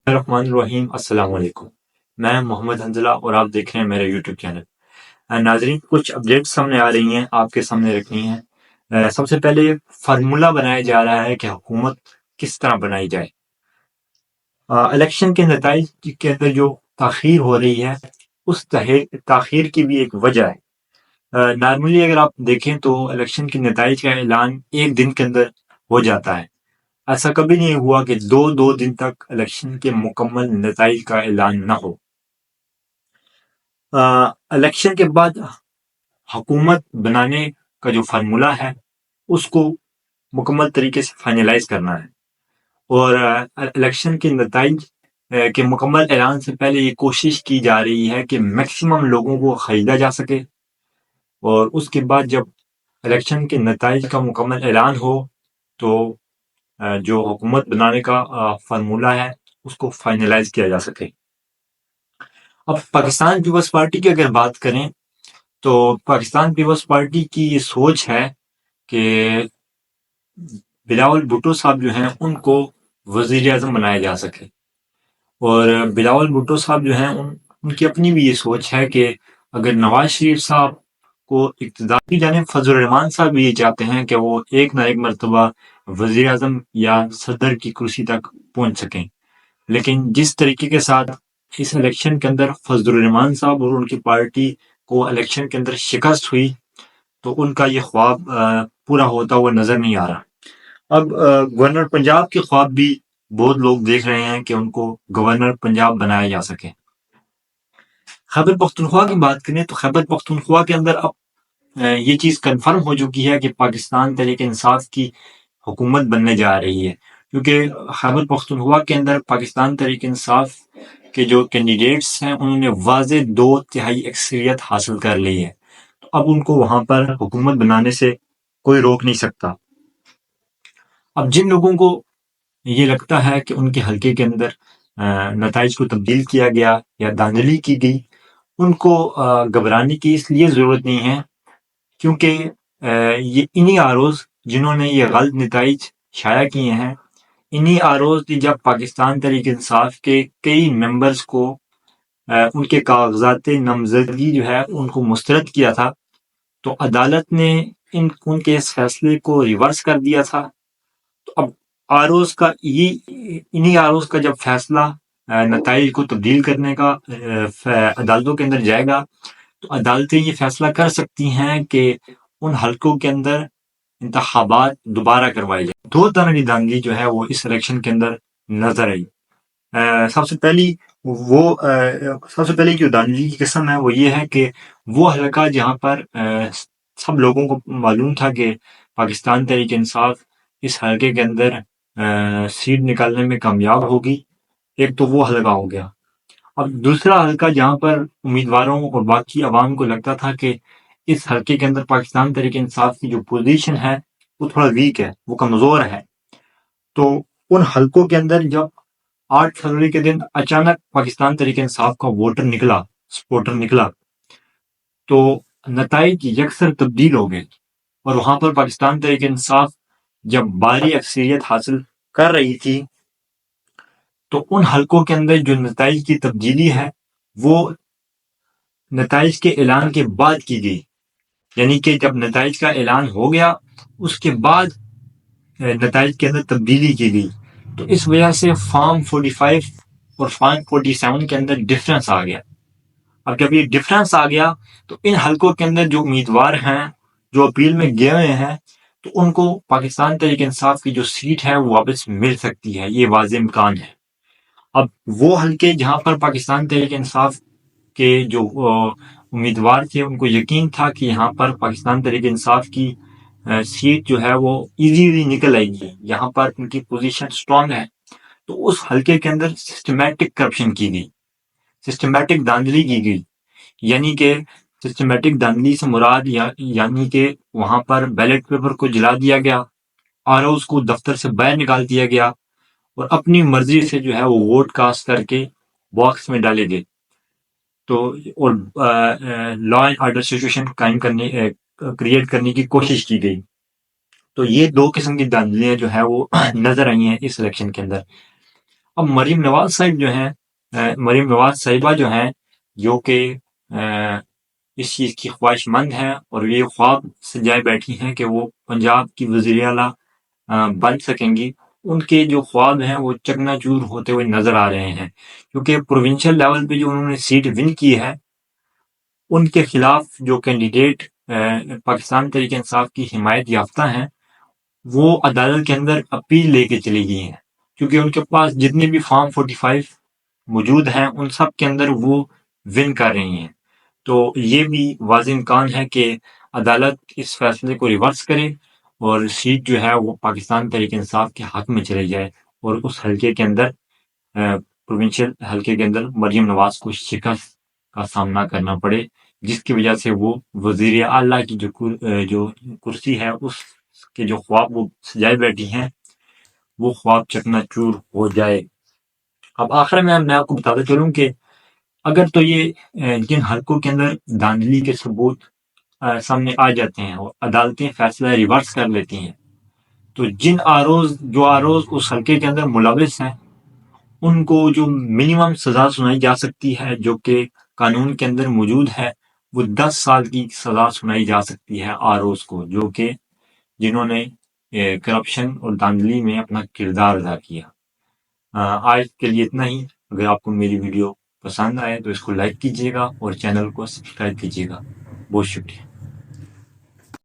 الرحمن الرحیم، السلام علیکم۔ میں محمد حنزلہ اور آپ دیکھ رہے ہیں میرا یوٹیوب چینل۔ ناظرین، کچھ اپڈیٹ سامنے آ رہی ہیں، آپ کے سامنے رکھنی ہیں۔ سب سے پہلے فارمولہ بنایا جا رہا ہے کہ حکومت کس طرح بنائی جائے۔ الیکشن کے نتائج کے اندر جو تاخیر ہو رہی ہے، اس تاخیر کی بھی ایک وجہ ہے۔ نارملی اگر آپ دیکھیں تو الیکشن کے نتائج کا اعلان ایک دن کے اندر ہو جاتا ہے۔ ایسا کبھی نہیں ہوا کہ دو دن تک الیکشن کے مکمل نتائج کا اعلان نہ ہو۔ الیکشن کے بعد حکومت بنانے کا جو فارمولہ ہے اس کو مکمل طریقے سے فائنلائز کرنا ہے، اور الیکشن کے نتائج کے مکمل اعلان سے پہلے یہ کوشش کی جا رہی ہے کہ میکسیمم لوگوں کو خریدا جا سکے، اور اس کے بعد جب الیکشن کے نتائج کا مکمل اعلان ہو تو جو حکومت بنانے کا فارمولہ ہے اس کو فائنلائز کیا جا سکے۔ اب پاکستان پیپلز پارٹی کی اگر بات کریں تو پاکستان پیپلز پارٹی کی یہ سوچ ہے کہ بلاول بھٹو صاحب جو ہیں ان کو وزیر اعظم بنایا جا سکے، اور بلاول بھٹو صاحب جو ہیں ان کی اپنی بھی یہ سوچ ہے کہ اگر نواز شریف صاحب کو اقتدار کی جانب، فضل الرحمان صاحب بھی یہ چاہتے ہیں کہ وہ ایک نہ ایک مرتبہ وزیر اعظم یا صدر کی کرسی تک پہنچ سکیں، لیکن جس طریقے کے ساتھ اس الیکشن کے اندر فضل الرحمان صاحب اور ان کی پارٹی کو الیکشن کے اندر شکست ہوئی تو ان کا یہ خواب پورا ہوتا ہوا نظر نہیں آ رہا۔ اب گورنر پنجاب کے خواب بھی بہت لوگ دیکھ رہے ہیں کہ ان کو گورنر پنجاب بنایا جا سکے۔ خیبر پختونخوا کی بات کریں تو خیبر پختونخوا کے اندر اب یہ چیز کنفرم ہو چکی ہے کہ پاکستان تحریک انصاف کی حکومت بننے جا رہی ہے، کیونکہ خیبر پختونخوا کے اندر پاکستان تحریک انصاف کے جو کینڈیڈیٹس ہیں انہوں نے واضح 2/3 اکثریت حاصل کر لی ہے، تو اب ان کو وہاں پر حکومت بنانے سے کوئی روک نہیں سکتا۔ اب جن لوگوں کو یہ لگتا ہے کہ ان کے حلقے کے اندر نتائج کو تبدیل کیا گیا یا دھاندلی کی گئی، ان کو گھبرانے کی اس لیے ضرورت نہیں ہے، کیونکہ یہ انہی آروز جنہوں نے یہ غلط نتائج شائع کیے ہیں، انہی آروز نے جب پاکستان تحریک انصاف کے کئی ممبرز کو ان کے کاغذات نامزدگی جو ہے ان کو مسترد کیا تھا، تو عدالت نے ان کے اس فیصلے کو ریورس کر دیا تھا۔ تو اب انہی آروز کا جب فیصلہ نتائج کو تبدیل کرنے کا عدالتوں کے اندر جائے گا تو عدالتیں یہ فیصلہ کر سکتی ہیں کہ ان حلقوں کے اندر انتخابات دوبارہ کروائے جائیں۔ دو طرح کی دھاندلی جو ہے وہ اس الیکشن کے اندر نظر آئی۔ سب سے پہلی جو دھاندلی کی قسم ہے وہ یہ ہے کہ وہ حلقہ جہاں پر سب لوگوں کو معلوم تھا کہ پاکستان تحریک انصاف اس حلقے کے اندر سیٹ نکالنے میں کامیاب ہوگی، ایک تو وہ حلقہ ہو گیا۔ اب دوسرا حلقہ جہاں پر امیدواروں اور باقی عوام کو لگتا تھا کہ اس حلقے کے اندر پاکستان تحریک انصاف کی جو پوزیشن ہے وہ تھوڑا ویک ہے، وہ کمزور ہے، تو ان حلقوں کے اندر جب 8 فروری کے دن اچانک پاکستان تحریک انصاف کا سپورٹر نکلا تو نتائج یکسر تبدیل ہو گئے، اور وہاں پر پاکستان تحریک انصاف جب بھاری اکثریت حاصل کر رہی تھی تو ان حلقوں کے اندر جو نتائج کی تبدیلی ہے وہ نتائج کے اعلان کے بعد کی گئی، یعنی کہ جب نتائج کا اعلان ہو گیا اس کے بعد نتائج کے اندر تبدیلی کی گئی، تو اس وجہ سے فارم 45 اور فارم 47 کے اندر ڈفرنس آ گیا۔ اب جب یہ ڈفرنس آ گیا تو ان حلقوں کے اندر جو امیدوار ہیں جو اپیل میں گئے ہوئے ہیں تو ان کو پاکستان تحریک انصاف کی جو سیٹ ہے وہ واپس مل سکتی ہے، یہ واضح امکان ہے۔ اب وہ حلقے جہاں پر پاکستان تحریک انصاف کے جو امیدوار تھے ان کو یقین تھا کہ یہاں پر پاکستان تحریک انصاف کی سیٹ جو ہے وہ ایزیلی نکل آئے گی، یہاں پر ان کی پوزیشن سٹرونگ ہے، تو اس حلقے کے اندر سسٹمیٹک کرپشن کی گئی، سسٹمیٹک دھاندلی کی گئی، یعنی کہ سسٹمیٹک دھاندلی سے مراد یعنی کہ وہاں پر بیلٹ پیپر کو جلا دیا گیا، آروز کو دفتر سے باہر نکال دیا گیا اور اپنی مرضی سے جو ہے وہ ووٹ کاسٹ کر کے باکس میں ڈالے گئے، تو اور law and order situation create کرنے کی کوشش کی گئی۔ تو یہ دو قسم کی دھاندلیاں جو ہے وہ نظر آئی ہیں اس الیکشن کے اندر۔ اب مریم نواز صاحب جو ہیں مریم نواز صاحبہ جو ہیں جو کہ اس چیز کی خواہش مند ہیں اور یہ خواب سجائے بیٹھی ہیں کہ وہ پنجاب کی وزیر اعلیٰ بن سکیں گی، ان کے جو خواب ہیں وہ چکنا چور ہوتے ہوئے نظر آ رہے ہیں، کیونکہ پروونشل لیول پہ جو انہوں نے سیٹ ون کی ہے ان کے خلاف جو کینڈیڈیٹ پاکستان تحریک انصاف کی حمایت یافتہ ہیں وہ عدالت کے اندر اپیل لے کے چلی گئی ہیں، کیونکہ ان کے پاس جتنے بھی فارم 45 موجود ہیں ان سب کے اندر وہ ون کر رہی ہیں، تو یہ بھی واضح امکان ہے کہ عدالت اس فیصلے کو ریورس کرے اور سیٹ جو ہے وہ پاکستان تحریک انصاف کے حق میں چلے جائے اور اس حلقے کے اندر پروونشل حلقے کے اندر مریم نواز کو شکست کا سامنا کرنا پڑے، جس کی وجہ سے وہ وزیر اعلیٰ کی جو کرسی ہے اس کے جو خواب وہ سجائے بیٹھی ہیں وہ خواب چکنا چور ہو جائے۔ اب آخر میں آپ کو بتاتا چلوں کہ اگر تو یہ جن حلقوں کے اندر دھاندلی کے ثبوت سامنے آ جاتے ہیں اور عدالتیں فیصلہ ریورس کر لیتی ہیں، تو جن آروز اس حلقے کے اندر ملوث ہیں ان کو جو منیمم سزا سنائی جا سکتی ہے جو کہ قانون کے اندر موجود ہے وہ 10 سال کی سزا سنائی جا سکتی ہے آروز کو، جو کہ جنہوں نے کرپشن اور دھاندلی میں اپنا کردار ادا کیا۔ آج کے لیے اتنا ہی۔ اگر آپ کو میری ویڈیو پسند آئے تو اس کو لائک کیجیے گا اور چینل کو سبسکرائب کیجیے گا۔ بہت شکریہ۔